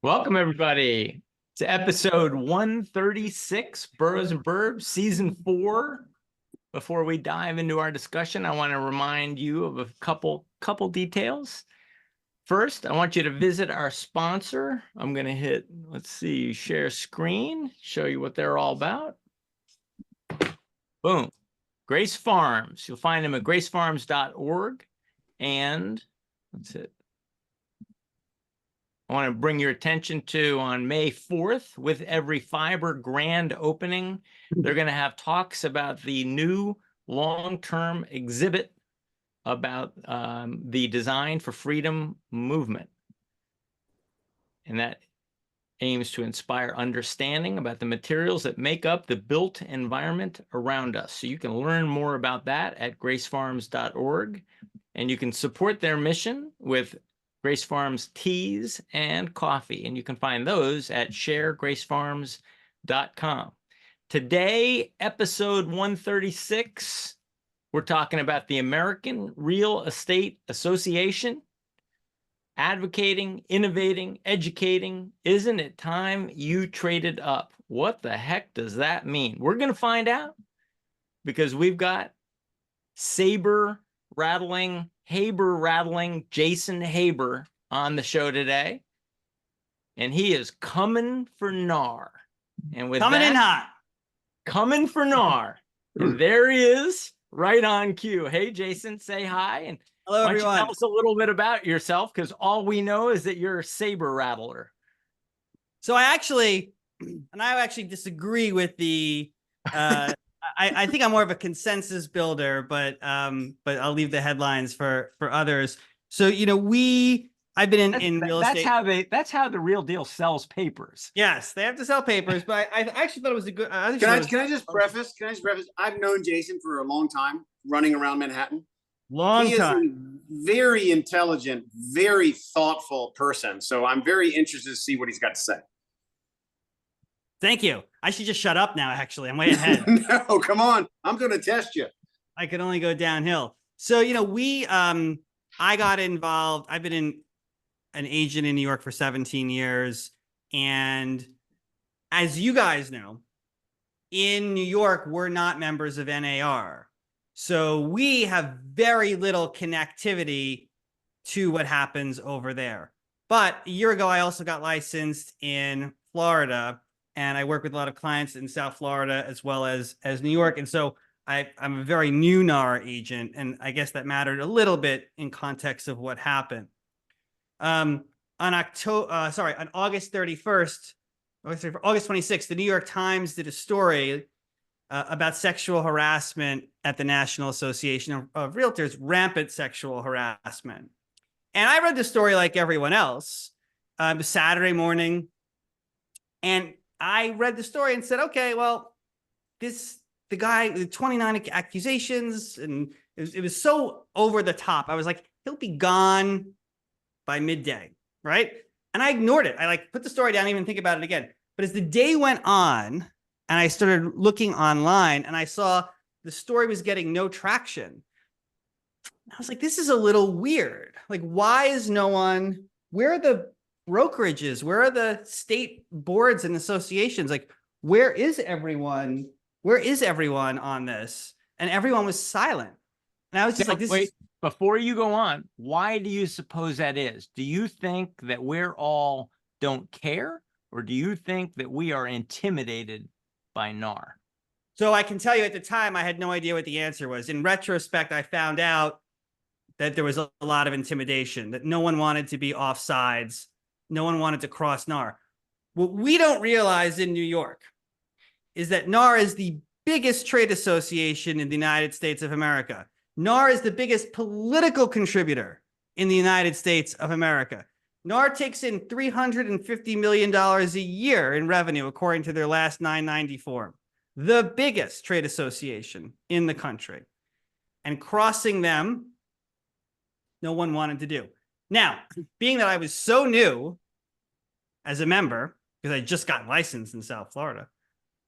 Welcome, everybody, to episode 136, Boroughs and Burbs, season 4. Before we dive into our discussion, I want to remind you of a couple details. First, I want you to visit our sponsor. I'm going to hit, let's see, share screen, show you what they're all about. Boom. Grace Farms. You'll find them at gracefarms.org. And that's it. I want to bring your attention to on May 4th, with Every Fiber grand opening, they're going to have talks about the new long-term exhibit about the Design for Freedom movement. And that aims to inspire understanding about the materials that make up the built environment around us. So you can learn more about that at gracefarms.org, and you can support their mission with Grace Farms teas and coffee, and you can find those at sharegracefarms.com. Today, episode 136, we're talking about the American Real Estate Association. Advocating, innovating, educating. Isn't it time you traded up? What the heck does that mean? We're going to find out, because we've got Haber rattling Jason Haber on the show today, and he is coming for NAR. And with coming that, in hot, coming for NAR, and there he is, right on cue. Hey, Jason, say hi, and hello why don't everyone. you tell us a little bit about yourself, because all we know is that you're a saber rattler. So I actually disagree with the. I think I'm more of a consensus builder, but I'll leave the headlines for others. So I've been in real estate. That's how the Real Deal sells papers. Yes, they have to sell papers, but I actually thought it was a good. Can I just preface? I've known Jason for a long time, running around Manhattan. He is a very intelligent, very thoughtful person. So I'm very interested to see what he's got to say. Thank you. I should just shut up now. Actually, I'm way ahead. No, come on. I'm going to test you. I could only go downhill. So, I got involved. I've been an agent in New York for 17 years. And as you guys know, in New York, we're not members of NAR. So we have very little connectivity to what happens over there. But a year ago, I also got licensed in Florida, and I work with a lot of clients in South Florida as well as New York. And so I'm a very new NAR agent, and I guess that mattered a little bit in context of what happened. On August 31st, August 26th, the New York Times did a story about sexual harassment at the National Association of Realtors, rampant sexual harassment. And I read the story like everyone else. It was Saturday morning, and I read the story and said, okay, well, the guy, the 29 accusations, and it was so over the top. I was like, he'll be gone by midday, right? And I ignored it. I put the story down, didn't even think about it again. But as the day went on, and I started looking online, and I saw the story was getting no traction, I was like, this is a little weird. Like, why is no one, where are the brokerages? Where are the state boards and associations? Like, where is everyone? Where is everyone on this? And everyone was silent. And I was just wait, before you go on, why do you suppose that is? Do you think that we're all don't care? Or do you think that we are intimidated by NAR? So I can tell you at the time, I had no idea what the answer was. In retrospect, I found out that there was a lot of intimidation, that no one wanted to be off sides. No one wanted to cross NAR. What we don't realize in New York is that NAR is the biggest trade association in the United States of America. NAR is the biggest political contributor in the United States of America. NAR takes in $350 million a year in revenue, according to their last 990 form. The biggest trade association in the country. And crossing them, no one wanted to do. Now, being that I was so new as a member, because I just got licensed in South Florida,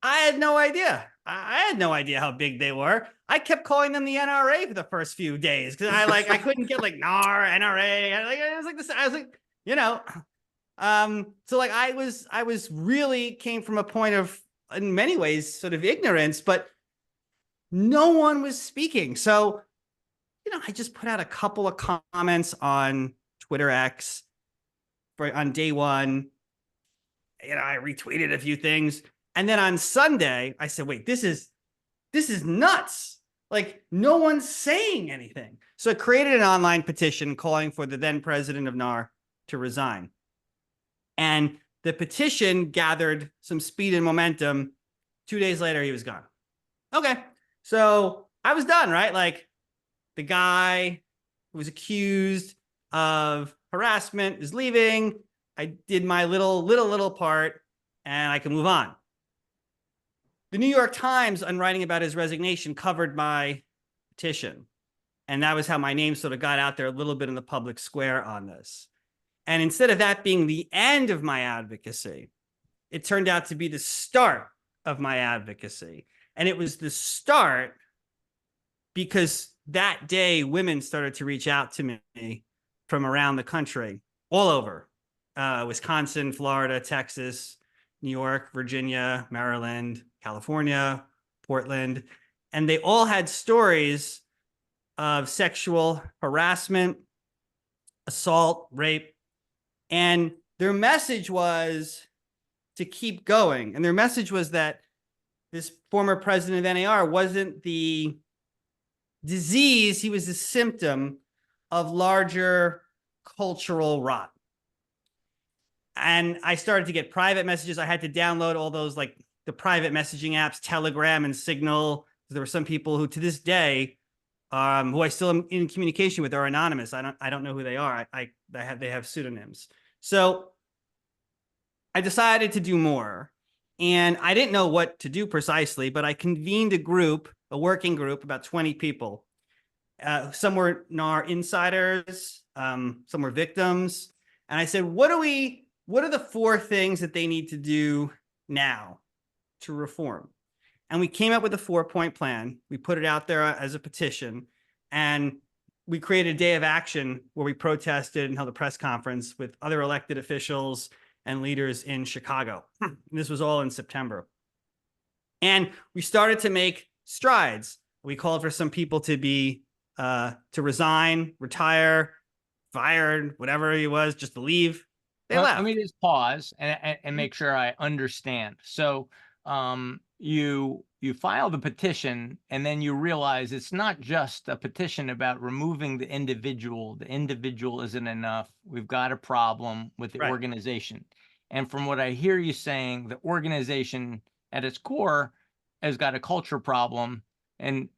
I had no idea. I had no idea how big they were. I kept calling them the NRA for the first few days because I couldn't get NAR, NRA. I was like this. I was like, So like I was really came from a point of, in many ways, sort of ignorance, but no one was speaking. So, I just put out a couple of comments on Twitter X on day one. I retweeted a few things. And then on Sunday, I said, wait, this is nuts. Like, no one's saying anything. So I created an online petition calling for the then president of NAR to resign. And the petition gathered some speed and momentum. 2 days later, he was gone. Okay. So I was done, right? Like, the guy who was accused of harassment is leaving. I did my little part, and I can move on. The New York Times, on writing about his resignation, covered my petition. And that was how my name sort of got out there a little bit in the public square on this. And instead of that being the end of my advocacy, it turned out to be the start of my advocacy. And it was the start because that day, women started to reach out to me from around the country, all over, Wisconsin, Florida, Texas, New York, Virginia, Maryland, California, Portland. And they all had stories of sexual harassment, assault, rape. And their message was to keep going. And their message was that this former president of NAR wasn't the disease, he was a symptom of larger cultural rot. And I started to get private messages. I had to download all those, like the private messaging apps, Telegram and Signal. There were some people who, to this day, who I still am in communication with, are anonymous. I don't know who they are. They have pseudonyms. So I decided to do more, and I didn't know what to do precisely, but I convened a working group, about 20 people. Some were NAR insiders, some were victims. And I said, what are the 4 things that they need to do now to reform? And we came up with a 4-point plan. We put it out there as a petition, and we created a day of action where we protested and held a press conference with other elected officials and leaders in Chicago. This was all in September. And we started to make strides. We called for some people to resign, retire, fired, whatever it was, just to leave. They left. Let me just pause and make sure I understand. So you file the petition, and then you realize it's not just a petition about removing the individual. The individual isn't enough. We've got a problem with the organization. And from what I hear you saying, the organization at its core has got a culture problem. And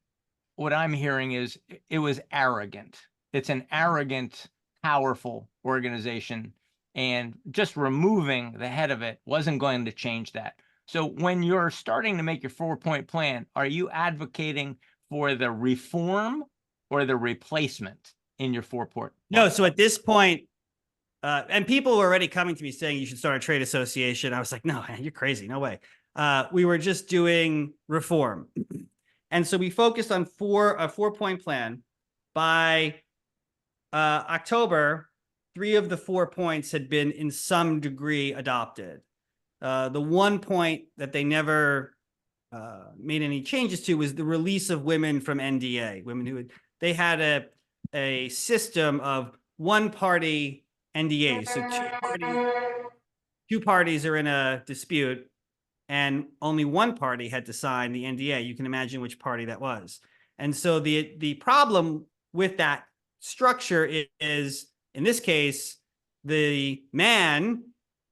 what I'm hearing is it was arrogant. It's an arrogant, powerful organization. And just removing the head of it wasn't going to change that. So when you're starting to make your 4-point plan, are you advocating for the reform or the replacement in your 4-point? No. So at this point, and people were already coming to me saying you should start a trade association. I was like, no, man, you're crazy. No way. We were just doing reform. And so we focused on a 4-point plan. By October, 3 of the 4 points had been in some degree adopted. The 1 point that they never made any changes to was the release of women from NDA. Women they had a system of one-party NDAs. So two parties are in a dispute, and only one party had to sign the NDA. You can imagine which party that was. And so the problem with that structure is, in this case, the man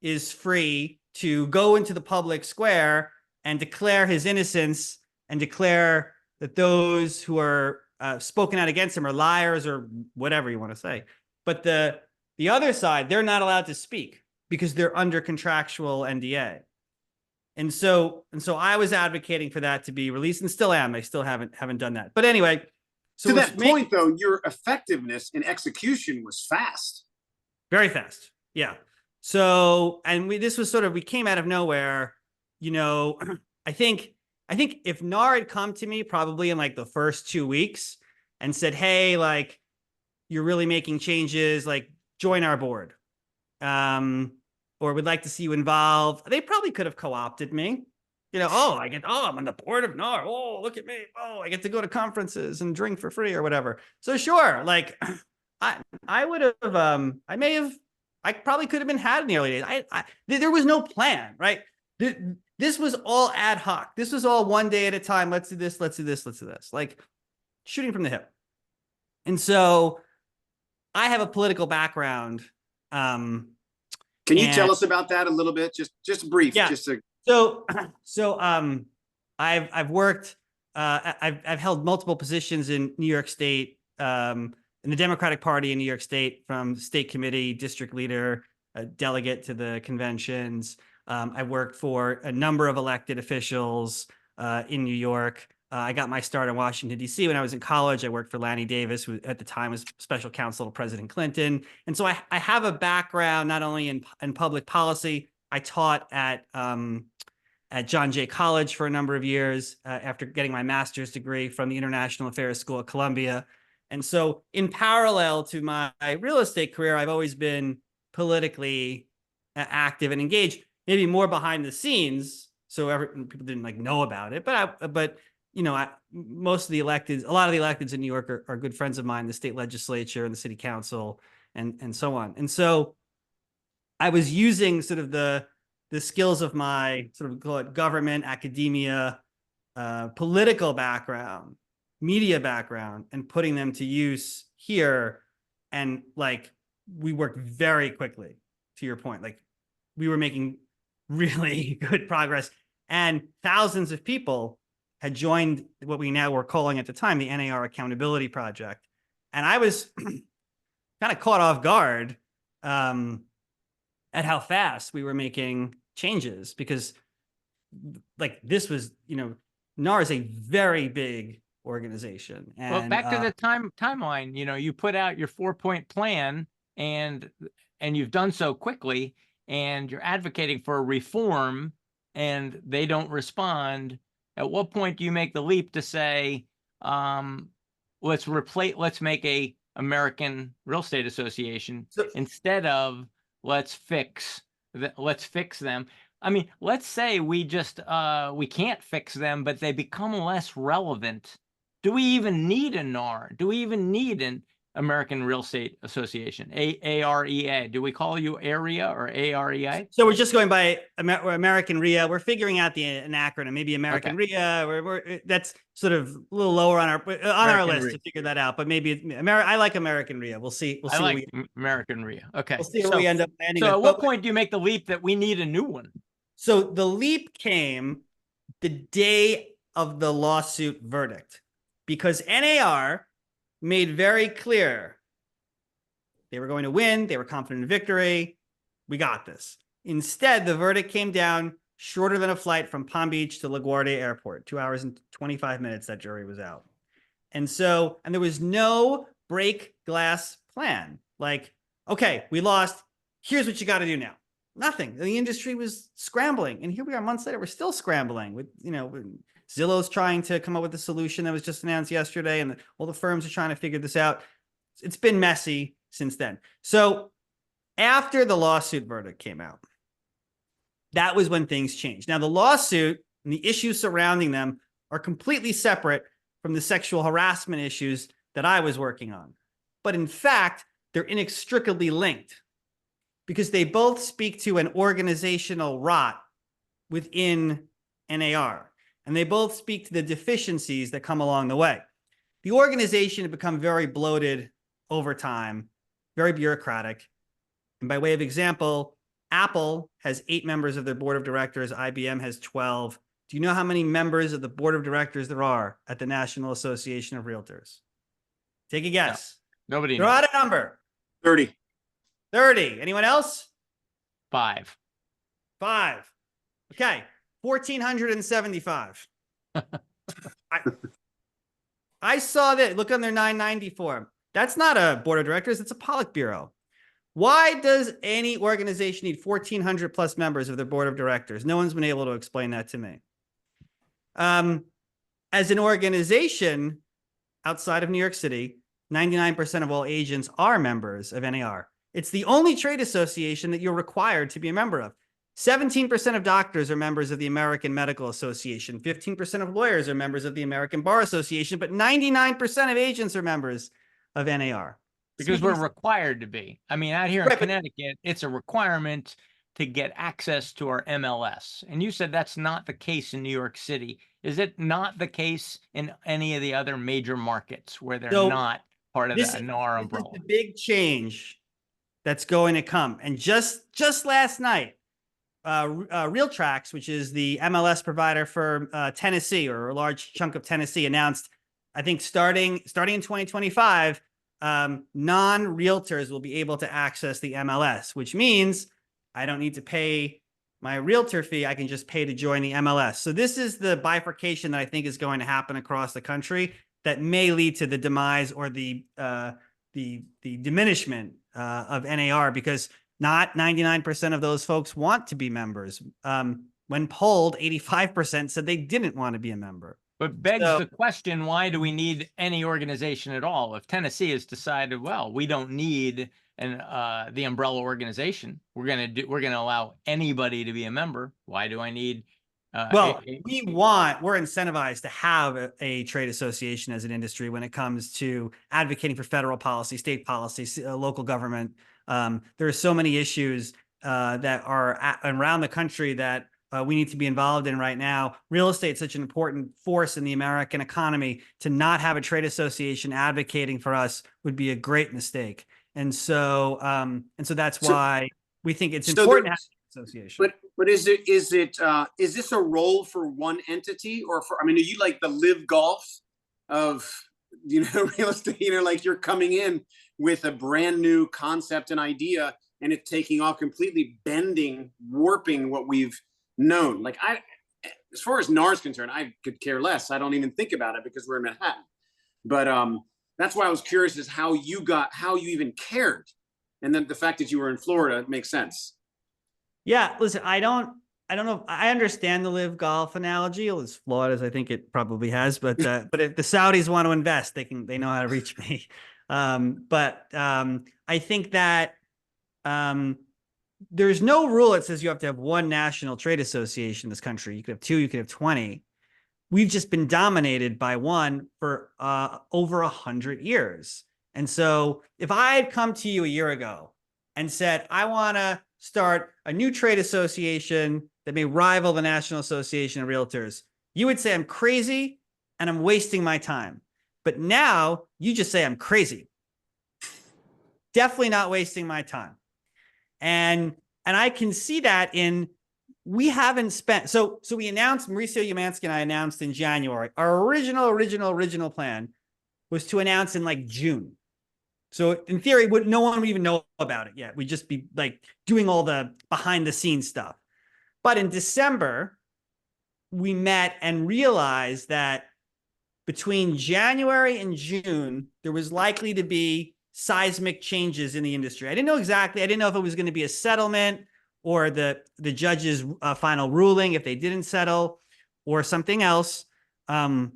is free to go into the public square and declare his innocence and declare that those who are spoken out against him are liars or whatever you want to say. But the other side, they're not allowed to speak because they're under contractual NDA. And so I was advocating for that to be released, and still am. I still haven't done that. But anyway, so to that point, though, your effectiveness in execution was fast. Very fast. Yeah. So, and this was sort of, we came out of nowhere, I think if NAR had come to me probably in like the first 2 weeks and said, hey, like, you're really making changes, like, join our board. or would like to see you involved. They probably could have co-opted me. You know, I'm on the board of NAR. Oh, look at me. Oh, I get to go to conferences and drink for free or whatever. So sure, like I would have, I probably could have been had in the early days. There was no plan, right? This was all ad hoc. This was all one day at a time. Let's do this. Let's do this. Let's do this. Like shooting from the hip. And so I have a political background. Can you tell us about that a little bit? Just brief. Yeah. I've worked. I've held multiple positions in New York State, in the Democratic Party in New York State, from state committee, district leader, delegate to the conventions. I worked for a number of elected officials in New York. I got my start in Washington, D.C. when I was in college. I worked for Lanny Davis, who at the time was special counsel to President Clinton. And so I have a background not only in public policy. I taught at John Jay College for a number of years after getting my master's degree from the International Affairs School at Columbia. And so in parallel to my real estate career, I've always been politically active and engaged, maybe more behind the scenes. So people didn't like know about it, but you know, most of the electeds, a lot of the electeds in New York are good friends of mine, the state legislature and the city council and so on. And so I was using sort of the skills of my sort of government, academia, political background, media background, and putting them to use here. And like, we worked very quickly, to your point. Like, we were making really good progress, and thousands of people had joined what we now were calling at the time the NAR Accountability Project. And I was kind of caught off guard at how fast we were making changes, because like this was, you know, NAR is a very big organization. And well, back to the timeline, you know, you put out your 4-point plan and you've done so quickly, and you're advocating for a reform and they don't respond. At what point do you make the leap to say, let's make a American Real Estate Association instead of let's fix them? I mean, let's say we can't fix them, but they become less relevant. Do we even need a NAR? Do we even need an American Real Estate Association? AREA. Do we call you AREA or AREA? So we're just going by American REA. We're figuring out an acronym, maybe American REA. That's sort of a little lower on our list REA to figure that out. But maybe I like American REA. We'll see. I like American REA. Okay. We'll see where we end up landing. So at what point do you make the leap that we need a new one? So the leap came the day of the lawsuit verdict, because NAR made very clear they were going to win. They were confident in victory. We got this. Instead, the verdict came down shorter than a flight from Palm Beach to LaGuardia Airport. 2 hours and 25 minutes that jury was out. And there was no break glass plan. Like, okay, we lost. Here's what you got to do now. Nothing. The industry was scrambling. And here we are months later, we're still scrambling with, you know, Zillow's trying to come up with a solution that was just announced yesterday, and all the firms are trying to figure this out. It's been messy since then. So after the lawsuit verdict came out, that was when things changed. Now, the lawsuit and the issues surrounding them are completely separate from the sexual harassment issues that I was working on. But in fact, they're inextricably linked, because they both speak to an organizational rot within NAR. And they both speak to the deficiencies that come along the way. The organization had become very bloated over time, very bureaucratic. And by way of example, Apple has 8 members of their board of directors. IBM has 12. Do you know how many members of the board of directors there are at the National Association of Realtors? Take a guess. No, nobody knows. Throw out a number. 30. 30. Anyone else? 5. 5. Okay. 1,475. I saw that. Look on their 990 form. That's not a board of directors. It's a Politburo. Why does any organization need 1,400 plus members of their board of directors? No one's been able to explain that to me. As an organization outside of New York City, 99% of all agents are members of NAR. It's the only trade association that you're required to be a member of. 17% of doctors are members of the American Medical Association. 15% of lawyers are members of the American Bar Association, but 99% of agents are members of NAR. Because we're required to be. I mean, out here in Right, but- Connecticut, it's a requirement to get access to our MLS. And you said that's not the case in New York City. Is it not the case in any of the other major markets where they're So, not part of This the is NAR this is umbrella? the big change that's going to come. And just last night, RealTrax, which is the MLS provider for Tennessee, or a large chunk of Tennessee, announced, I think starting in 2025, non-realtors will be able to access the MLS, which means I don't need to pay my realtor fee. I can just pay to join the MLS. So this is the bifurcation that I think is going to happen across the country that may lead to the demise or the diminishment of NAR, because not 99% of those folks want to be members. When polled, 85% said they didn't want to be a member. But begs the question, why do we need any organization at all? If Tennessee has decided, well, we don't need the umbrella organization, we're going to allow anybody to be a member. Why do I need we're incentivized to have a trade association as an industry when it comes to advocating for federal policy, state policy, local government. There are so many issues that are around the country that we need to be involved in right now. Real estate is such an important force in the American economy. To not have a trade association advocating for us would be a great mistake. And so that's why we think it's important to have an association. But is this a role for one entity, or for, I mean, are you like the live golf of, real estate, like you're coming in with a brand new concept and idea and it's taking off, completely bending, warping what we've known? Like, as far as NAR is concerned, I could care less. I don't even think about it because we're in Manhattan. But that's why I was curious is how you even cared. And then the fact that you were in Florida makes sense. Yeah, listen, I don't know. I understand the live golf analogy, as flawed as I think it probably has, but if the Saudis want to invest, they know how to reach me. But I think that there's no rule that says you have to have one national trade association in this country. You could have 2, you could have 20. We've just been dominated by one for over 100 years. And so if I had come to you a year ago and said, I want to start a new trade association that may rival the National Association of Realtors, you would say I'm crazy and I'm wasting my time. But now you just say I'm crazy. Definitely not wasting my time. And I can see that we haven't spent, so we announced, Mauricio Umansky and I announced in January, our original plan was to announce in like June. So in theory, no one would even know about it yet. We'd just be like doing all the behind the scenes stuff. But in December, we met and realized that between January and June, there was likely to be seismic changes in the industry. I didn't know exactly. I didn't know if it was going to be a settlement or the judge's final ruling if they didn't settle, or something else. But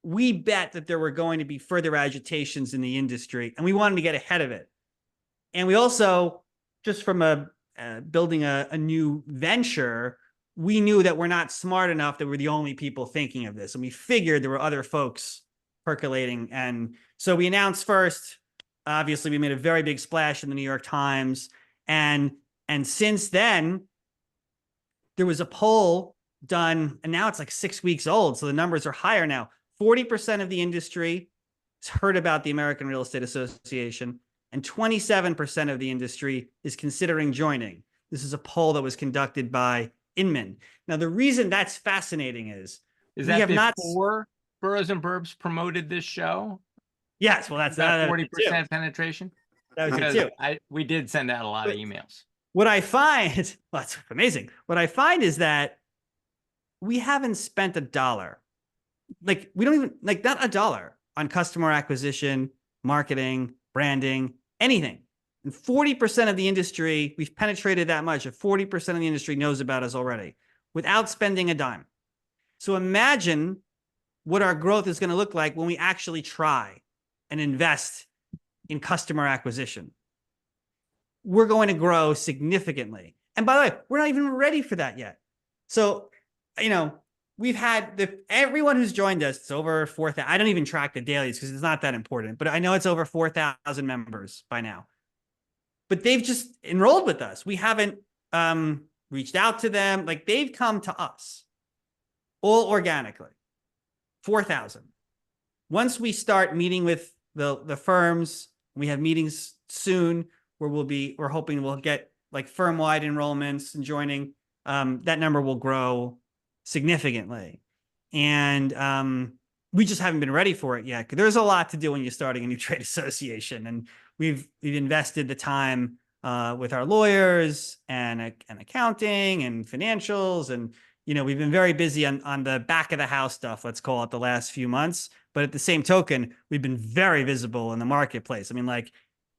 we bet that there were going to be further agitations in the industry, and we wanted to get ahead of it. And we also, just from building a new venture, we knew that we're not smart enough that we're the only people thinking of this. And we figured there were other folks percolating. And so we announced first. Obviously, we made a very big splash in the New York Times. And since then, there was a poll done, and now it's like 6 weeks old. So the numbers are higher now. 40% of the industry has heard about the American Real Estate Association, and 27% of the industry is considering joining. This is a poll that was conducted by Inman. Now, the reason that's fascinating is that before Boroughs and Burbs promoted this show? Yes, well, that's that 40% penetration. That was it too. We did send out a lot of emails. What I find, well, that's amazing. What I find is that we haven't spent $1. Like, we don't even, like, not $1 on customer acquisition, marketing, branding, anything. And 40% of the industry, we've penetrated that much. 40% of the industry knows about us already without spending a dime. So imagine what our growth is going to look like when we actually try and invest in customer acquisition. We're going to grow significantly. And by the way, we're not even ready for that yet. So, you know, we've had everyone who's joined us, it's over 4,000. I don't even track the dailies because it's not that important, but I know it's over 4,000 members by now. But they've just enrolled with us. We haven't reached out to them. Like, they've come to us all organically. 4,000. Once we start meeting with the firms, we have meetings soon where we're hoping we'll get like firm-wide enrollments and joining. That number will grow significantly. And we just haven't been ready for it yet. There's a lot to do when you're starting a new trade association. And we've invested the time with our lawyers and accounting and financials. And, you know, we've been very busy on the back of the house stuff, let's call it, the last few months. But at the same token, we've been very visible in the marketplace. I mean, like,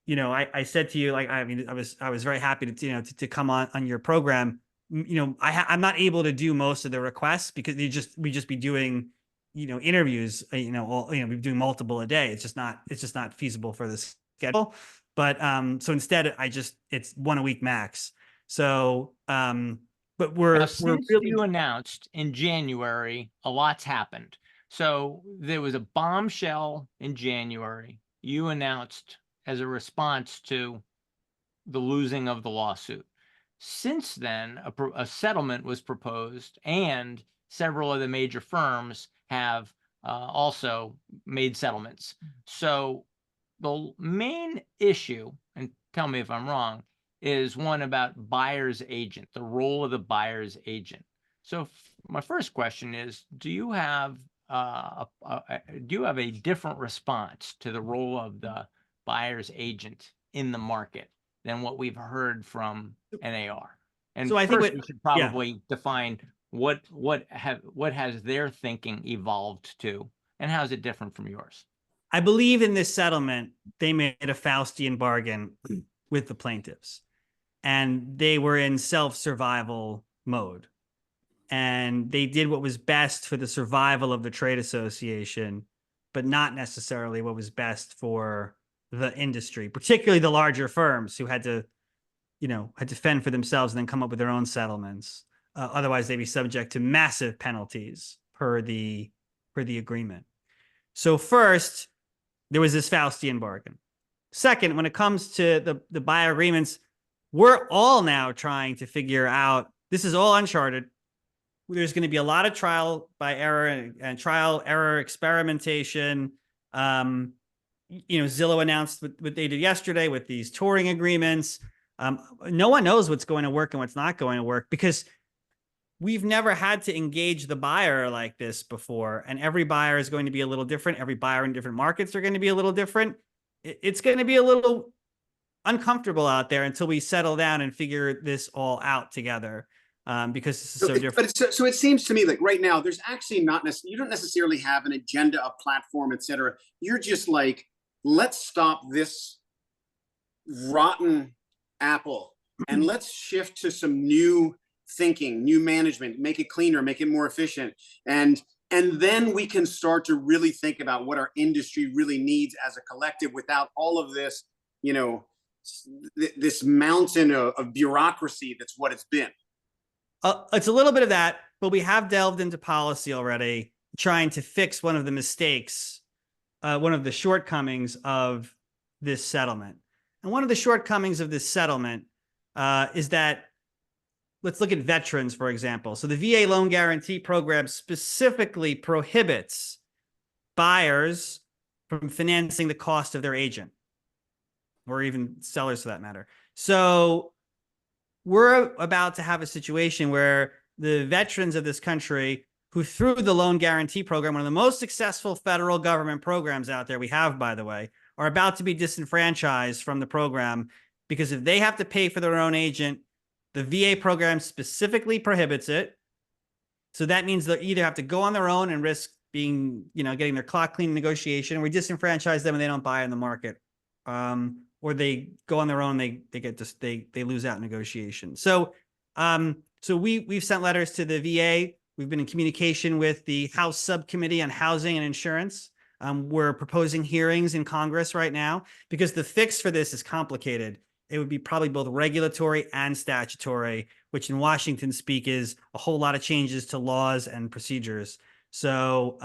you know, I said to you, like, I mean, I was very happy to, you know, to come on your program. You know, I'm not able to do most of the requests because we just be doing, you know, interviews, you know, we're doing multiple a day. It's just not feasible for the schedule. But so instead it's one a week max. So but we're since really, you announced in January, a lot's happened. So there was a bombshell in January. You announced as a response to the losing of the lawsuit. Since then, a settlement was proposed, and several of the major firms have also made settlements. So the main issue, and tell me if I'm wrong, is one about buyer's agent, the role of the buyer's agent. So my first question is, do you have a different response to the role of the buyer's agent in the market than what we've heard from NAR? And so I first, think we should probably define what has their thinking evolved to, and how is it different from yours? I believe in this settlement, they made a Faustian bargain with the plaintiffs, and they were in self-survival mode. And they did what was best for the survival of the trade association, but not necessarily what was best for the industry, particularly the larger firms who had to fend for themselves and then come up with their own settlements. Otherwise, they'd be subject to massive penalties per the agreement. So first, there was this Faustian bargain. Second, when it comes to the buyer agreements, we're all now trying to figure out, this is all uncharted. There's going to be a lot of trial by error and trial error experimentation. You know, Zillow announced what they did yesterday with these touring agreements. No one knows what's going to work and what's not going to work, because we've never had to engage the buyer like this before. And every buyer is going to be a little different. Every buyer in different markets are going to be a little different. It's going to be a little uncomfortable out there until we settle down and figure this all out together. Because this is so different. But so it seems to me like right now, there's actually you don't necessarily have an agenda, a platform, etc. You're just like, let's stop this rotten apple and let's shift to some new thinking, new management, make it cleaner, make it more efficient. And then we can start to really think about what our industry really needs as a collective without all of this, you know, this mountain of bureaucracy that's what it's been. It's a little bit of that, but we have delved into policy already, trying to fix one of the mistakes, one of the shortcomings of this settlement. And one of the shortcomings of this settlement is that, let's look at veterans, for example. So the VA loan guarantee program specifically prohibits buyers from financing the cost of their agent, or even sellers for that matter. So we're about to have a situation where the veterans of this country, who through the loan guarantee program, one of the most successful federal government programs out there we have, by the way, are about to be disenfranchised from the program, because if they have to pay for their own agent, the VA program specifically prohibits it. So that means they'll either have to go on their own and risk being, you know, getting their clock clean negotiation, or we disenfranchise them and they don't buy in the market. Or they go on their own, they lose out in negotiation. So we've sent letters to the VA. We've been in communication with the House Subcommittee on Housing and Insurance. We're proposing hearings in Congress right now because the fix for this is complicated. It would be probably both regulatory and statutory, which in Washington speak is a whole lot of changes to laws and procedures. So,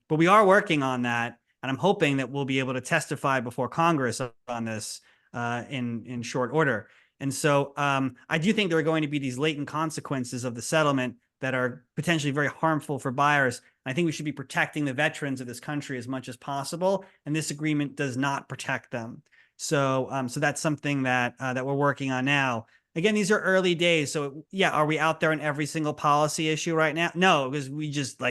but we are working on that, and I'm hoping that we'll be able to testify before Congress on this in short order. And so I do think there are going to be these latent consequences of the settlement that are potentially very harmful for buyers. I think we should be protecting the veterans of this country as much as possible, and this agreement does not protect them. So, so that's something that that we're working on now. Again, these are early days. So yeah, are we out there on every single policy issue right now? No, because we just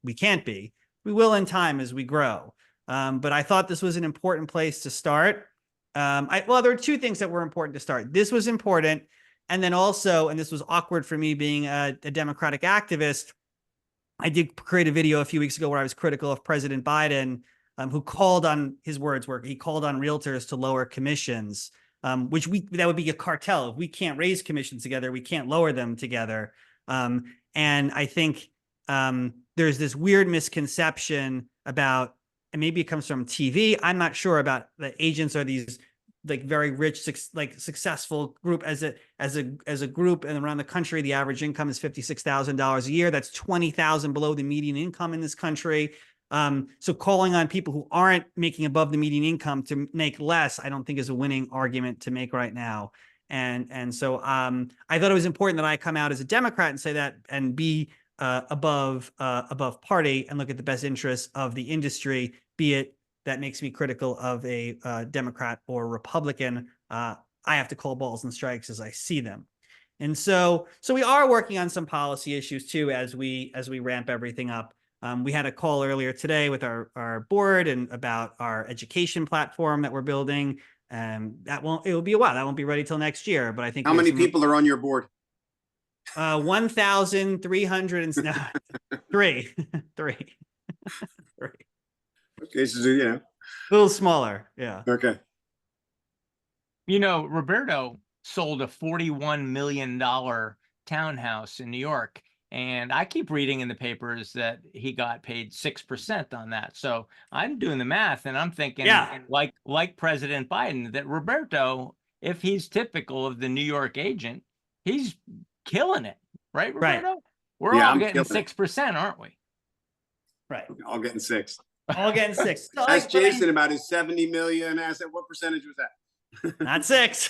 we can't be. We will in time as we grow. But I thought this was an important place to start. Well, there are two things that were important to start. This was important. And then also, and this was awkward for me being a Democratic activist, I did create a video a few weeks ago where I was critical of President Biden, who called on, his words were, he called on realtors to lower commissions, which that would be a cartel. If we can't raise commissions together, we can't lower them together. And I think there's this weird misconception about, and maybe it comes from TV, I'm not sure, about the agents are these like very rich, successful group. As a group, and around the country, the average income is $56,000 a year. That's $20,000 below the median income in this country. So calling on people who aren't making above the median income to make less, I don't think is a winning argument to make right now. And so I thought it was important that I come out as a Democrat and say that, and be above party, and look at the best interests of the industry, be it that makes me critical of a Democrat or Republican. I have to call balls and strikes as I see them. And so we are working on some policy issues too as we ramp everything up. We had a call earlier today with our board and about our education platform that we're building. It will be a while. That won't be ready till next year. But I think how many people are on your board? 1,303. Three. Okay, so a little smaller. Yeah. Okay. You know, Roberto sold a $41 million townhouse in New York, and I keep reading in the papers that he got paid 6% on that. So I'm doing the math, and I'm thinking, like President Biden, that Roberto, if he's typical of the New York agent, he's killing it, right, Roberto? Right. We're all getting 6%, aren't we? Right. All getting 6. All getting 6. So ask Jason about his 70 million asset. What percentage was that? Not 6.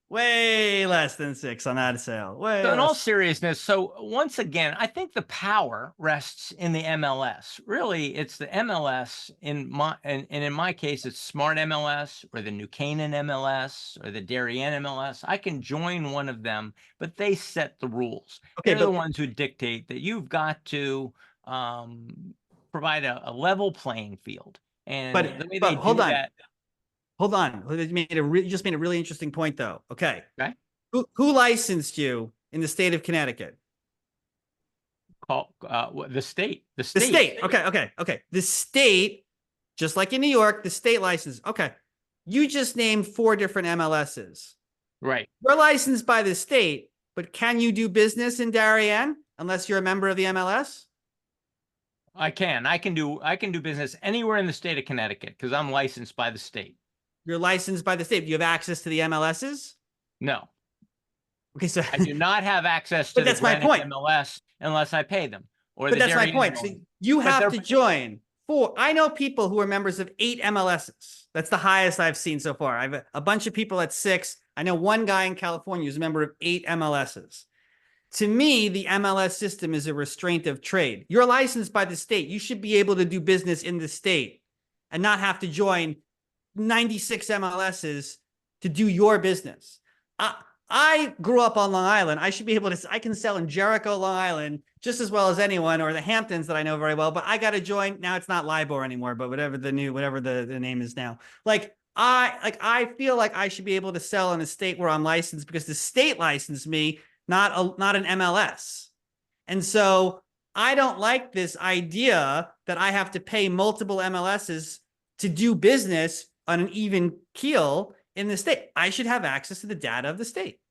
Way less than 6 on that sale. So in all seriousness, so once again, I think the power rests in the MLS. Really, it's the MLS in my case, it's Smart MLS or the New Canaan MLS or the Darien MLS. I can join one of them, but they set the rules. Okay, they're the ones who dictate that you've got to provide a level playing field. And the way they do that. Hold on. You just made a really interesting point, though. Okay. Okay. Who licensed you in the state of Connecticut? The state. The state. Okay. The state, just like in New York, the state license. Okay. You just named 4 different MLSs. Right. You're licensed by the state, but can you do business in Darien unless you're a member of the MLS? I can. I can do business anywhere in the state of Connecticut because I'm licensed by the state. You're licensed by the state. Do you have access to the MLSs? No. Okay, so I do not have access to the MLS unless I pay them. But that's my point. So you have to join 4. I know people who are members of 8 MLSs. That's the highest I've seen so far. I have a bunch of people at 6. I know one guy in California who's a member of 8 MLSs. To me, the MLS system is a restraint of trade. You're licensed by the state. You should be able to do business in the state and not have to join 96 MLSs to do your business. I grew up on Long Island. I should be able to, I can sell in Jericho, Long Island, just as well as anyone, or the Hamptons that I know very well, but I got to join. Now it's not LIBOR anymore, but whatever the name is now. I feel like I should be able to sell in a state where I'm licensed because the state licensed me, not an MLS. And so I don't like this idea that I have to pay multiple MLSs to do business on an even keel in the state. I should have access to the data of the state.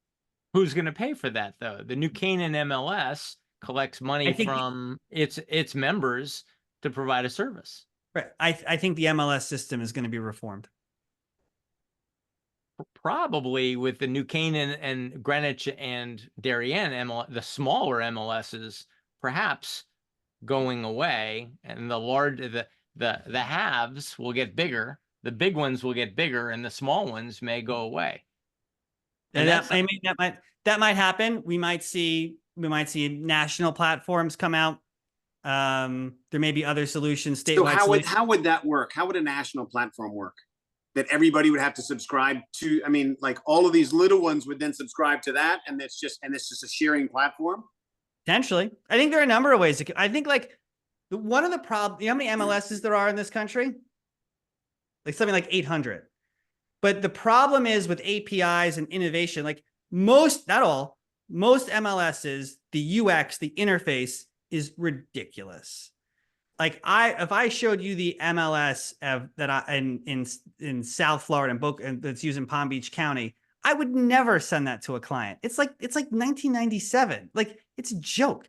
Who's going to pay for that, though? The New Canaan MLS collects money from its members to provide a service. Right. I think the MLS system is going to be reformed. Probably with the New Canaan and Greenwich and Darien the smaller MLSs perhaps going away, and the halves will get bigger, the big ones will get bigger, and the small ones may go away. And that might happen. We might see national platforms come out. There may be other solutions, statewide. So how would that work? How would a national platform work? That everybody would have to subscribe to? I mean, like all of these little ones would then subscribe to that, and it's just a sharing platform. Potentially, I think there are a number of ways. I think like one of the problems. You know how many MLSs there are in this country? Like something like 800. But the problem is with APIs and innovation. Like most MLSs, the UX, the interface is ridiculous. Like if I showed you the MLS in South Florida and that's used in Palm Beach County, I would never send that to a client. It's like 1997. Like it's a joke.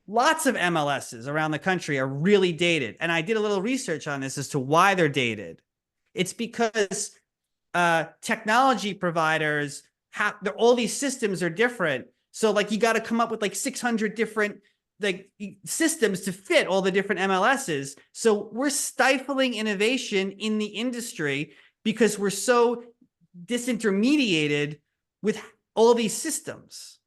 Lots of MLSs around the country are really dated, and I did a little research on this as to why they're dated. It's because technology providers all these systems are different. So like you got to come up with like 600 different like systems to fit all the different MLSs. So we're stifling innovation in the industry because we're so disintermediated with all these systems.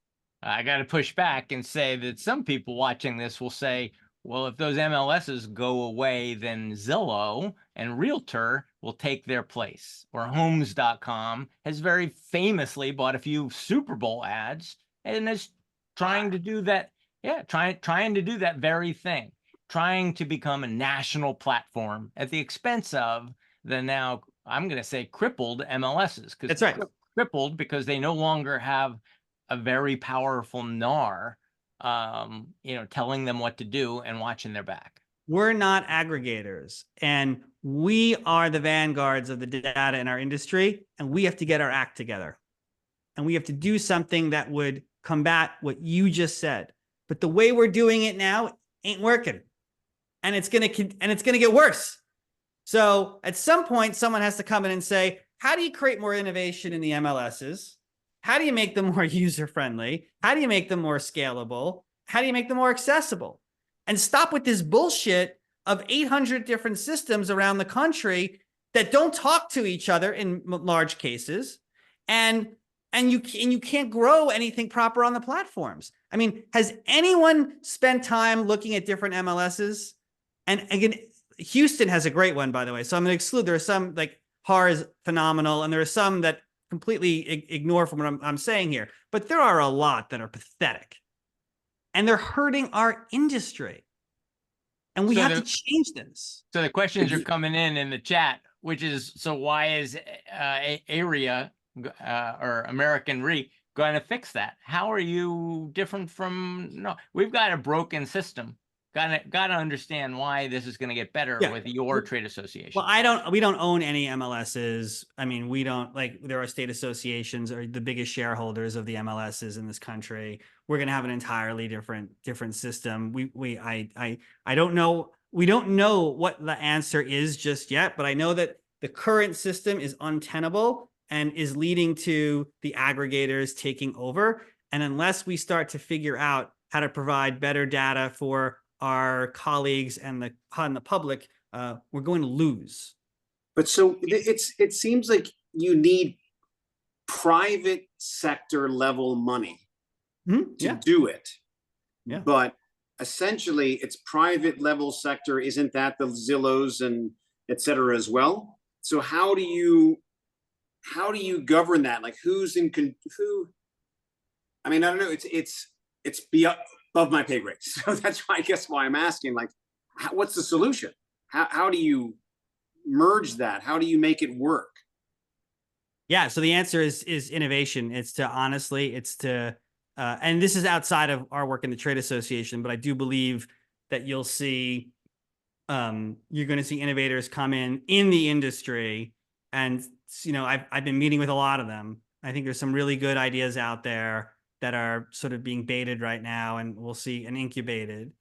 I got to push back and say that some people watching this will say, well, if those MLSs go away, then Zillow and Realtor will take their place. Or Homes.com has very famously bought a few Super Bowl ads and is trying to do that. Yeah, trying to do that very thing, trying to become a national platform at the expense of the now, I'm going to say, crippled MLSs. That's right. Crippled because they no longer have a very powerful NAR, telling them what to do and watching their back. We're not aggregators, and we are the vanguards of the data in our industry, and we have to get our act together. And we have to do something that would combat what you just said. But the way we're doing it now ain't working. And it's gonna get worse. So at some point, someone has to come in and say, how do you create more innovation in the MLSs? How do you make them more user-friendly? How do you make them more scalable? How do you make them more accessible? And stop with this bullshit of 800 different systems around the country that don't talk to each other in large cases. And you can't grow anything proper on the platforms. I mean, has anyone spent time looking at different MLSs? And again, Houston has a great one, by the way. So I'm going to exclude. There are some like HAR is phenomenal, and there are some that completely ignore from what I'm saying here. But there are a lot that are pathetic, and they're hurting our industry. And we have to change this. So the questions are coming in the chat, which is, so why is AREA or American RE going to fix that? How are you different from? No, we've got a broken system. Got to understand why this is going to get better with your trade association. Well, we don't own any MLSs. I mean, we don't, like, there are state associations are the biggest shareholders of the MLSs in this country. We're going to have an entirely different system. I don't know. We don't know what the answer is just yet, but I know that the current system is untenable and is leading to the aggregators taking over. And unless we start to figure out how to provide better data for our colleagues and the public, we're going to lose. But so it seems like you need private sector level money to do it. Yeah. But essentially, it's private level sector. Isn't that the Zillows and et cetera as well? So how do you govern that? Like who's in who? I mean, I don't know. It's beyond above my pay grade. So that's why, I guess, why I'm asking, like, what's the solution? How do you merge that? How do you make it work? Yeah. So the answer is innovation. It's to, and this is outside of our work in the trade association, but I do believe that you'll see, you're going to see innovators come in the industry. And, I've been meeting with a lot of them. I think there's some really good ideas out there that are sort of being baited right now, and we'll see, and incubated.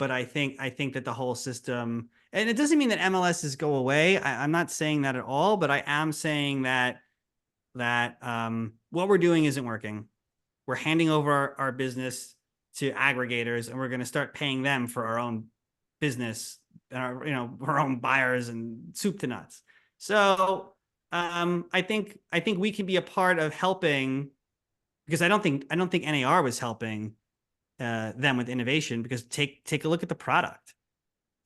But I think that the whole system, and it doesn't mean that MLSs go away. I'm not saying that at all, but I am saying that what we're doing isn't working. We're handing over our business to aggregators, and we're going to start paying them for our own business, our own buyers and soup to nuts. So I think we can be a part of helping, because I don't think NAR was helping them with innovation, because take a look at the product.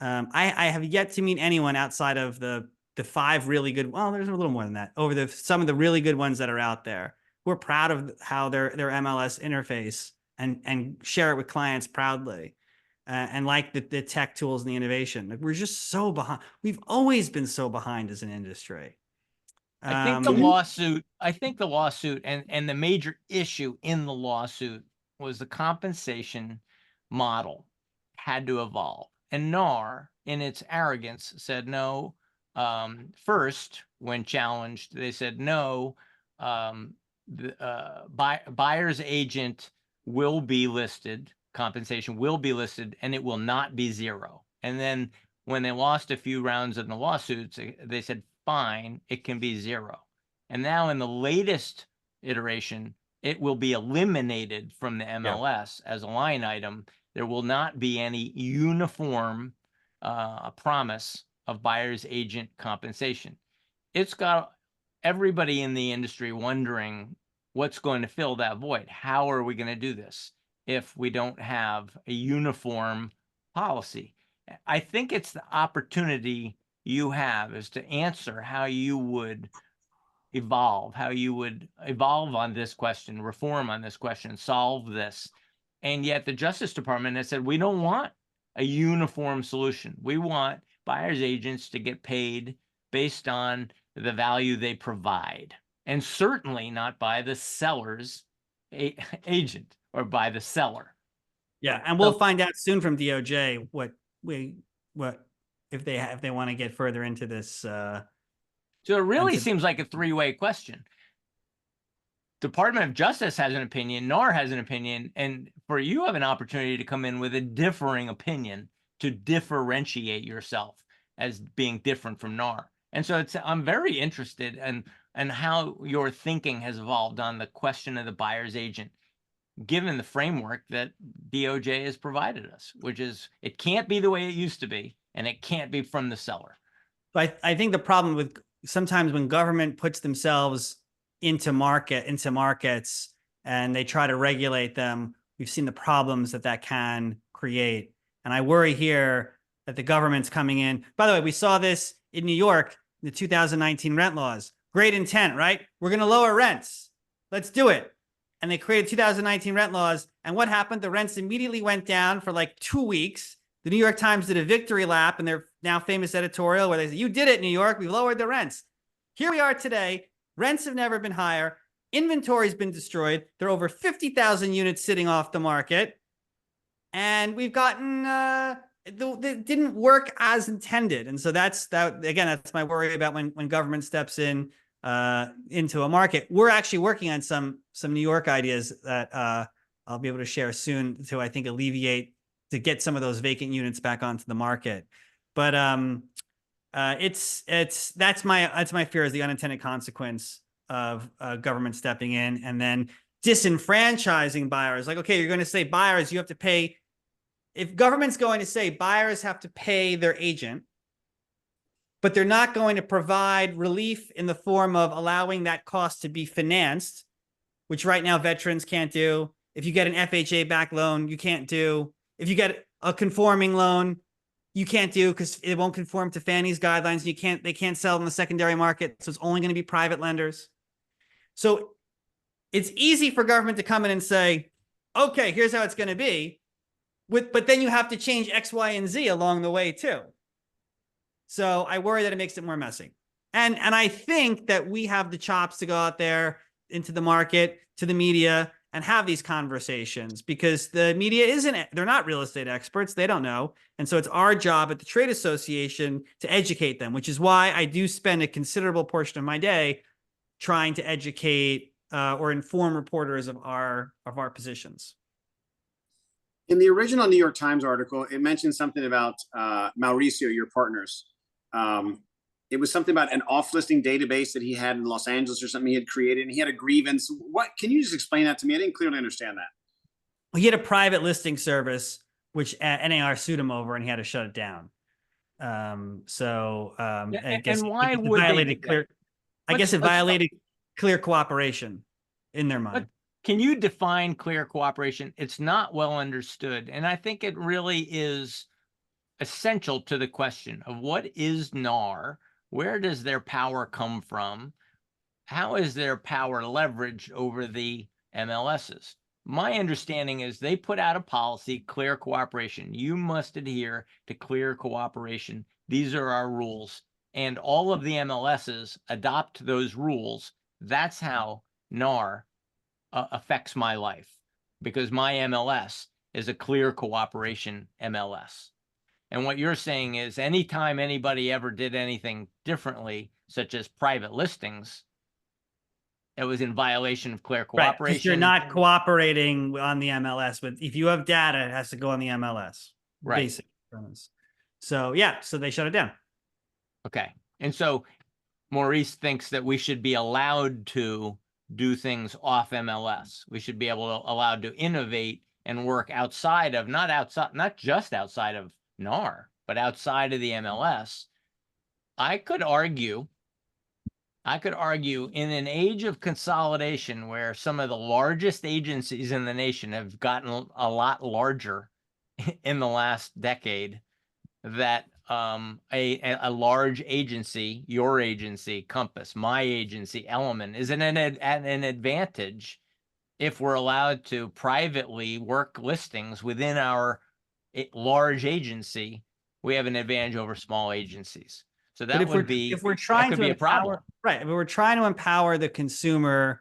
I have yet to meet anyone outside of the 5 really good. Well, there's a little more than that. Over some of the really good ones that are out there, we're proud of how their MLS interface and share it with clients proudly, and like the tech tools and the innovation. Like, we're just so behind. We've always been so behind as an industry. I think the lawsuit and the major issue in the lawsuit was the compensation model had to evolve. And NAR, in its arrogance, said no. First, when challenged, they said no. The buyer's agent will be listed, compensation will be listed, and it will not be zero. And then when they lost a few rounds in the lawsuits, they said, fine, it can be zero. And now in the latest iteration, it will be eliminated from the MLS as a line item. There will not be any uniform promise of buyer's agent compensation. It's got everybody in the industry wondering what's going to fill that void. How are we going to do this if we don't have a uniform policy? I think it's the opportunity you have is to answer how you would evolve on this question, reform on this question, solve this. And yet the Justice Department has said, we don't want a uniform solution. We want buyer's agents to get paid based on the value they provide, and certainly not by the seller's agent or by the seller. Yeah, and we'll find out soon from DOJ what if they want to get further into this. So it really seems like a three-way question. Department of Justice has an opinion, NAR has an opinion, and you have an opportunity to come in with a differing opinion to differentiate yourself as being different from NAR. And so I'm very interested in how your thinking has evolved on the question of the buyer's agent, given the framework that DOJ has provided us, which is it can't be the way it used to be, and it can't be from the seller. But I think the problem with sometimes when government puts themselves into markets and they try to regulate them, we've seen the problems that can create. And I worry here that the government's coming in. By the way, we saw this in New York, the 2019 rent laws. Great intent, right? We're going to lower rents. Let's do it. And they created 2019 rent laws. And what happened? The rents immediately went down for like 2 weeks. The New York Times did a victory lap in their now famous editorial where they said, you did it, New York. We lowered the rents. Here we are today. Rents have never been higher. Inventory's been destroyed. There are over 50,000 units sitting off the market. And we've gotten, it didn't work as intended. And so that's my worry about when government steps in into a market. We're actually working on some New York ideas that I'll be able to share soon to, I think, to get some of those vacant units back onto the market. But that's my fear, is the unintended consequence of government stepping in and then disenfranchising buyers. Like, okay, you're going to say buyers, you have to pay. If government's going to say buyers have to pay their agent, but they're not going to provide relief in the form of allowing that cost to be financed, which right now veterans can't do. If you get an FHA-backed loan, you can't do. If you get a conforming loan, you can't do because it won't conform to Fannie's guidelines. They can't sell in the secondary market, so it's only going to be private lenders. So it's easy for government to come in and say, okay, here's how it's going to be. But then you have to change X, Y, and Z along the way too. So I worry that it makes it more messy. And I think that we have the chops to go out there into the market, to the media, and have these conversations, because the media they're not real estate experts. They don't know. And so it's our job at the trade association to educate them, which is why I do spend a considerable portion of my day trying to educate or inform reporters of our positions. In the original New York Times article, it mentioned something about Mauricio, your partners. It was something about an off-listing database that he had in Los Angeles or something he had created, and he had a grievance. What, can you just explain that to me? I didn't clearly understand that. He had a private listing service, which NAR sued him over, and he had to shut it down. I guess and why it would they violated do clear? that? I guess it Let's violated clear cooperation in their mind. Can you define clear cooperation? It's not well understood. And I think it really is essential to the question of what is NAR? Where does their power come from? How is their power leveraged over the MLSs? My understanding is they put out a policy, clear cooperation. You must adhere to clear cooperation. These are our rules. And all of the MLSs adopt those rules. That's how NAR affects my life, because my MLS is a clear cooperation MLS. And what you're saying is anytime anybody ever did anything differently, such as private listings, it was in violation of clear Right, cooperation. because you're not cooperating on the MLS. But if you have data, it has to go on the MLS. Right. Basic premise. So yeah, so they shut it down. Okay. And so Maurice thinks that we should be allowed to do things off MLS. We should be allowed to innovate and work outside of, not just outside of NAR, but outside of the MLS. I could argue in an age of consolidation where some of the largest agencies in the nation have gotten a lot larger in the last decade, that a large agency, your agency, Compass, my agency, Element, is an advantage if we're allowed to privately work listings within our large agency. We have an advantage over small agencies. So that would be, if we're trying to be a empower, problem. right? If we're trying to empower the consumer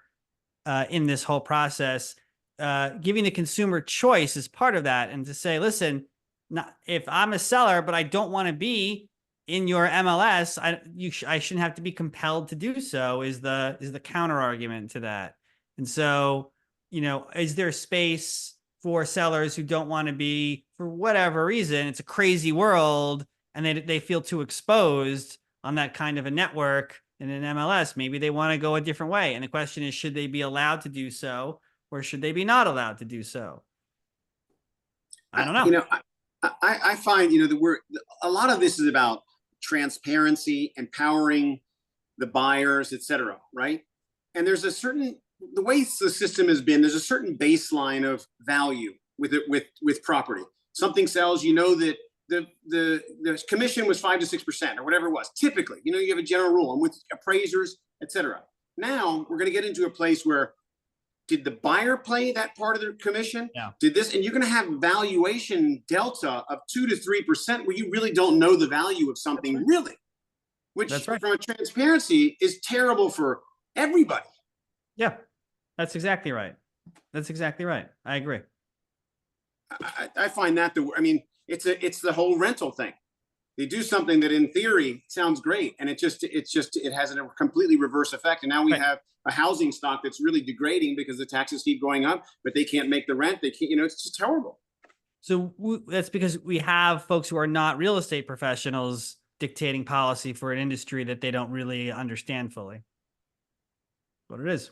in this whole process, giving the consumer choice is part of that, and to say, listen, not, if I'm a seller, but I don't want to be in your MLS, I shouldn't have to be compelled to do so. Is the counter argument to that? And so, is there space for sellers who don't want to be, for whatever reason, it's a crazy world, and they feel too exposed on that kind of a network in an MLS? Maybe they want to go a different way. And the question is, should they be allowed to do so, or should they be not allowed to do so? I don't know. I find, that a lot of this is about transparency, empowering the buyers, et cetera, right? And there's the way the system has been, there's a certain baseline of value with property. Something sells, that the commission was 5 to 6% or whatever it was. Typically, you have a general rule, and with appraisers, et cetera. Now we're going to get into a place where, did the buyer pay that part of their commission? Yeah. Did this, and you're going to have valuation delta of 2 to 3% where you really don't know the value of something, right. Really, which right. From a transparency is terrible for everybody. Yeah, that's exactly right. That's exactly right. I agree. I find that it's the whole rental thing. They do something that in theory sounds great, and it has a completely reverse effect. And now we have a housing stock that's really degrading because the taxes keep going up, but they can't make the rent. They can't, it's just terrible. So that's because we have folks who are not real estate professionals dictating policy for an industry that they don't really understand fully. What it is.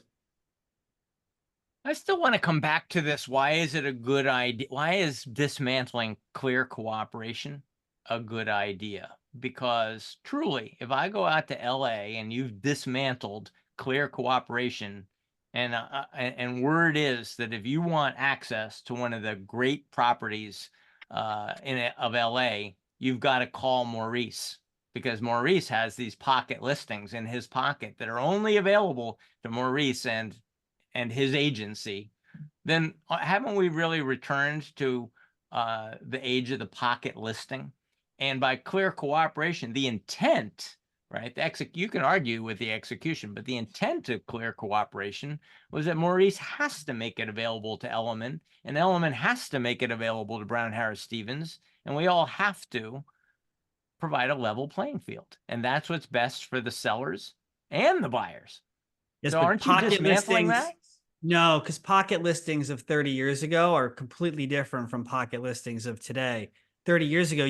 I still want to come back to this. Why is it a good idea? Why is dismantling clear cooperation a good idea? Because truly, if I go out to LA and you've dismantled clear cooperation, and word is that if you want access to one of the great properties of LA, you've got to call Maurice, because Maurice has these pocket listings in his pocket that are only available to Maurice and his agency. Then haven't we really returned to the age of the pocket listing? And by clear cooperation, the intent, right? You can argue with the execution, but the intent of clear cooperation was that Maurice has to make it available to Element, and Element has to make it available to Brown Harris Stevens, and we all have to provide a level playing field. And that's what's best for the sellers and the buyers. Yes, so but aren't you dismantling that? No, because pocket listings of 30 years ago are completely different from pocket listings of today. 30 years ago,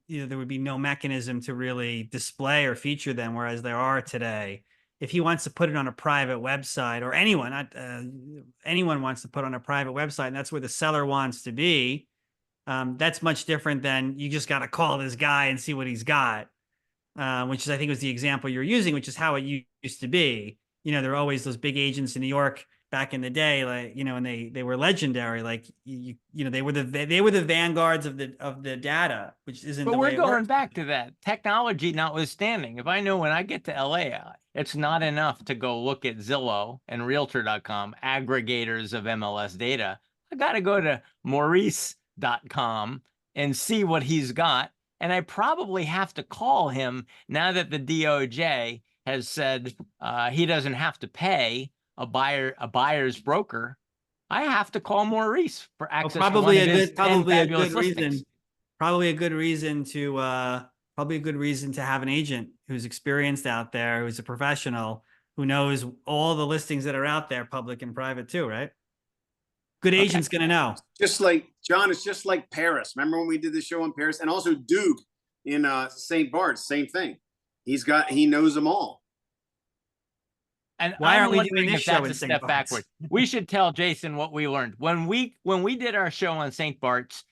there would be no mechanism to really display or feature them, whereas there are today. If he wants to put it on a private website, or anyone wants to put on a private website, and that's where the seller wants to be, that's much different than you just got to call this guy and see what he's got, which is, I think, was the example you're using, which is how it used to be. There were always those big agents in New York back in the day, like, and they were legendary. Like, they were the vanguards of the data, which isn't But the we're way it going works. back to that technology notwithstanding. If I know when I get to LA, it's not enough to go look at Zillow and Realtor.com, aggregators of MLS data. I got to go to Maurice.com and see what he's got. And I probably have to call him now that the DOJ has said he doesn't have to pay a buyer's broker. I have to call Maurice for access to one of his 10 fabulous listings. Probably a good reason to have an agent who's experienced out there, who's a professional, who knows all the listings that are out there, public and private too, right? Good agent's gonna know. Just like John, it's just like Paris. Remember when we did the show on Paris? And also Duke in St. Bart's, same thing. He knows them all. And why I'm aren't we wondering doing this if show that's in a St. step Bart's? backward. We should tell Jason what we learned when we did our show on St. Bart's.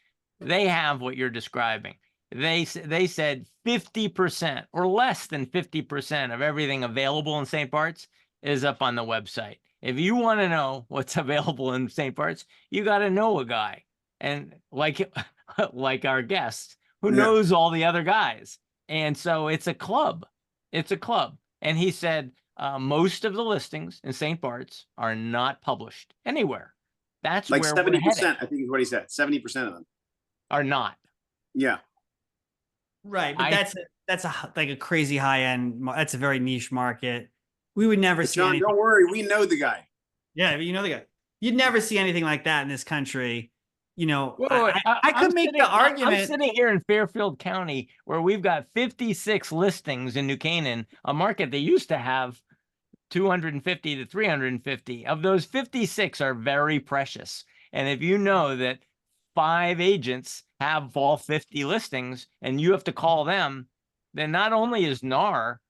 They have what you're describing. They said 50% or less than 50% of everything available in St. Bart's is up on the website. If you want to know what's available in St. Bart's, you got to know a guy, and like our guest who knows all the other guys. And so it's a club. It's a club. And he said most of the listings in St. Bart's are not published anywhere. That's like where 70%, I think is what he said. 70% of them are not. Yeah. Right, but that's like a crazy high end. That's a very niche market. We would never see John, anything. don't worry, we know the guy. Yeah, but you know the guy. You'd never see anything like that in this country. Whoa, I could make the argument. I'm sitting here in Fairfield County where we've got 56 listings in New Canaan, a market that used to have 250 to 350. Of those, 56 are very precious. And if you know that 5 agents have all 50 listings and you have to call them, then not only is NAR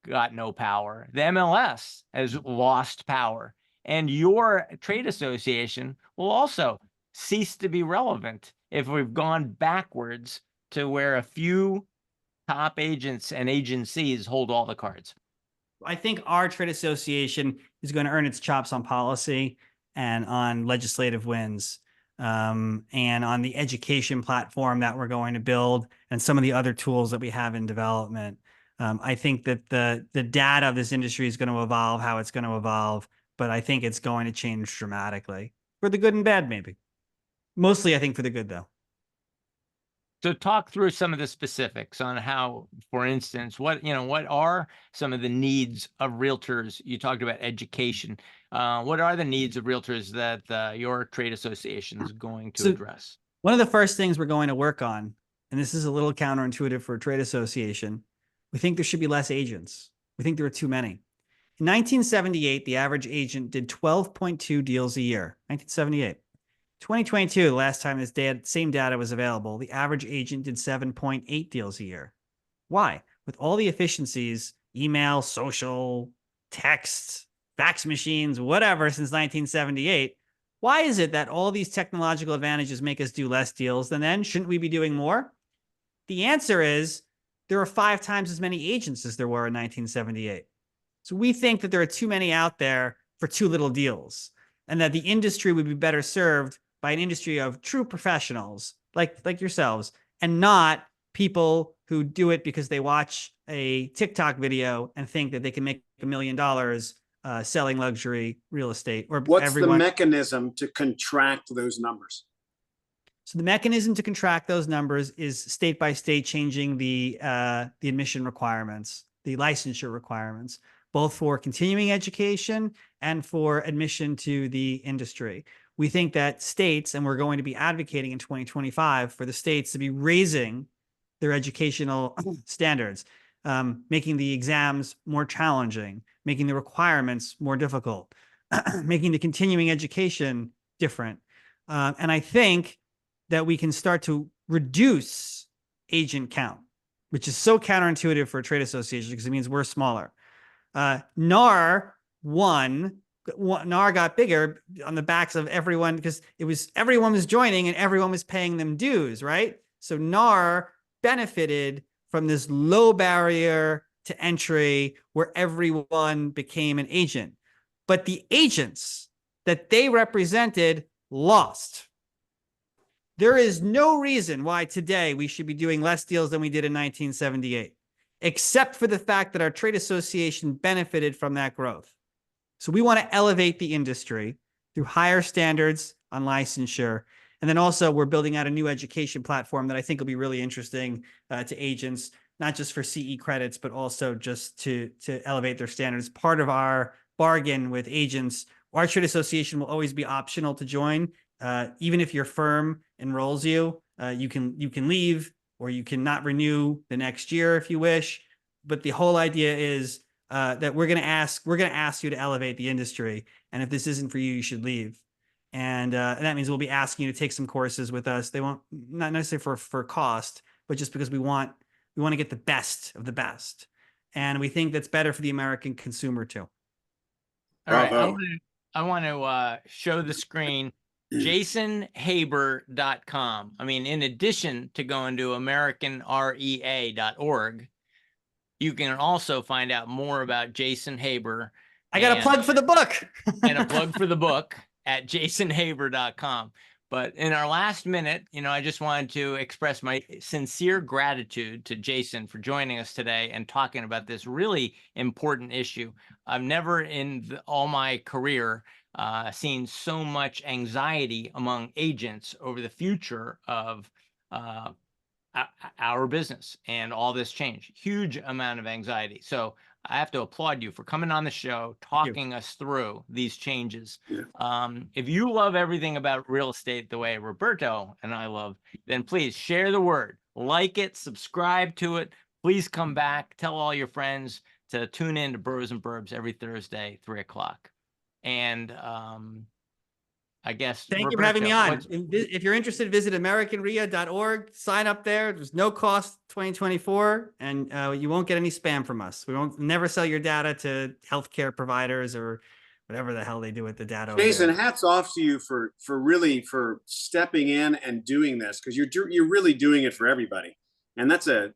got no power, the MLS has lost power, and your trade association will also cease to be relevant if we've gone backwards to where a few top agents and agencies hold all the cards. I think our trade association is going to earn its chops on policy and on legislative wins, and on the education platform that we're going to build and some of the other tools that we have in development. I think that the data of this industry is going to evolve how it's going to evolve, but I think it's going to change dramatically for the good and bad, maybe. Mostly, I think, for the good, though. So talk through some of the specifics on how, for instance, what are some of the needs of realtors? You talked about education. What are the needs of realtors that your trade association is going to address? One of the first things we're going to work on, and this is a little counterintuitive for a trade association, we think there should be less agents. We think there are too many. In 1978, the average agent did 12.2 deals a year. 1978. 2022, the last time this same data was available, the average agent did 7.8 deals a year. Why? With all the efficiencies, email, social, text, fax machines, whatever, since 1978, why is it that all these technological advantages make us do less deals than then? Shouldn't we be doing more? The answer is there are 5 times as many agents as there were in 1978. So we think that there are too many out there for too little deals, and that the industry would be better served by an industry of true professionals like yourselves, and not people who do it because they watch a TikTok video and think that they can make $1 million selling luxury real estate. Or what's the mechanism to contract those numbers? So the mechanism to contract those numbers is state by state changing the admission requirements, the licensure requirements, both for continuing education and for admission to the industry. We think that states, and we're going to be advocating in 2025 for the states to be raising their educational standards, making the exams more challenging, making the requirements more difficult. making the continuing education different. And I think that we can start to reduce agent count, which is so counterintuitive for a trade association because it means we're smaller. NAR got bigger on the backs of everyone because everyone was joining and everyone was paying them dues, right? So NAR benefited from this low barrier to entry where everyone became an agent. But the agents that they represented lost. There is no reason why today we should be doing less deals than we did in 1978, except for the fact that our trade association benefited from that growth. So we want to elevate the industry through higher standards on licensure. And then also we're building out a new education platform that I think will be really interesting to agents, not just for CE credits, but also just to elevate their standards. Part of our bargain with agents, our trade association will always be optional to join. Even if your firm enrolls you, you can leave or you can not renew the next year if you wish. But the whole idea is that we're going to ask you to elevate the industry. And if this isn't for you, you should leave. And that means we'll be asking you to take some courses with us. They won't, not necessarily for cost, but just because we want to get the best of the best. And we think that's better for the American consumer too. All right. I want to show the screen jasonhaber.com. I mean, in addition to going to americanrea.org, you can also find out more about Jason Haber. I got a plug for the book. And a plug for the book at jasonhaber.com. But in our last minute, I just wanted to express my sincere gratitude to Jason for joining us today and talking about this really important issue. I've never in all my career seen so much anxiety among agents over the future of our business and all this change. Huge amount of anxiety. So I have to applaud you for coming on the show, talking us through these changes. Yeah. If you love everything about real estate the way Roberto and I love, then please share the word, like it, subscribe to it. Please come back, tell all your friends to tune in to Boroughs and Burbs every Thursday, 3 o'clock. And I guess thank Roberto, you for having me on. If you're interested, visit americanrea.org. Sign up there. There's no cost 2024, and you won't get any spam from us. We won't never sell your data to healthcare providers or whatever the hell they do with the data. Jason, hats off to you for really stepping in and doing this, because you're really doing it for everybody, and that's I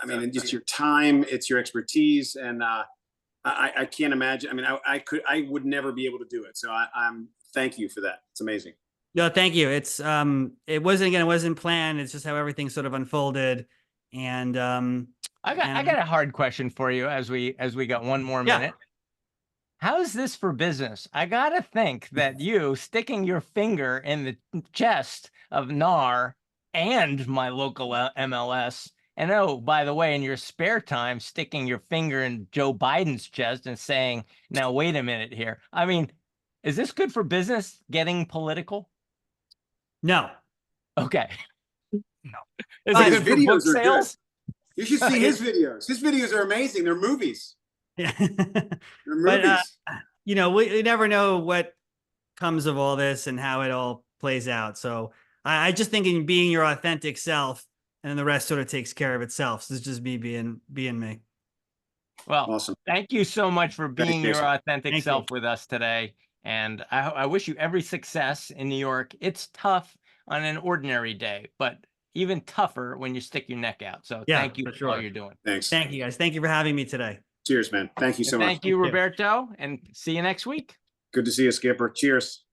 mean, it's your time, it's your expertise, and I can't imagine. I mean, I would never be able to do it. So I'm thank you for that. It's amazing. No, thank you. It wasn't planned. It's just how everything sort of unfolded. And I got a hard question for you as we got one more minute. How is this for business? I gotta think that you sticking your finger in the chest of NAR and my local MLS, and oh, by the way, in your spare time, sticking your finger in Joe Biden's chest and saying, now, wait a minute here. I mean, is this good for business, getting political? No. Okay. No. Is it good for book sales? You should see his videos. His videos are amazing. They're movies. Yeah. They're movies. But, we never know what comes of all this and how it all plays out. So I just think in being your authentic self, and then the rest sort of takes care of itself. So it's just me being me. Well, awesome. Thank you so much for being your authentic self with us today. And I wish you every success in New York. It's tough on an ordinary day, but even tougher when you stick your neck out. So thank you for all you're doing. Thanks. Thank you, guys. Thank you for having me today. Cheers, man. Thank you so much. Thank you, Roberto, and see you next week. Good to see you, Skipper. Cheers.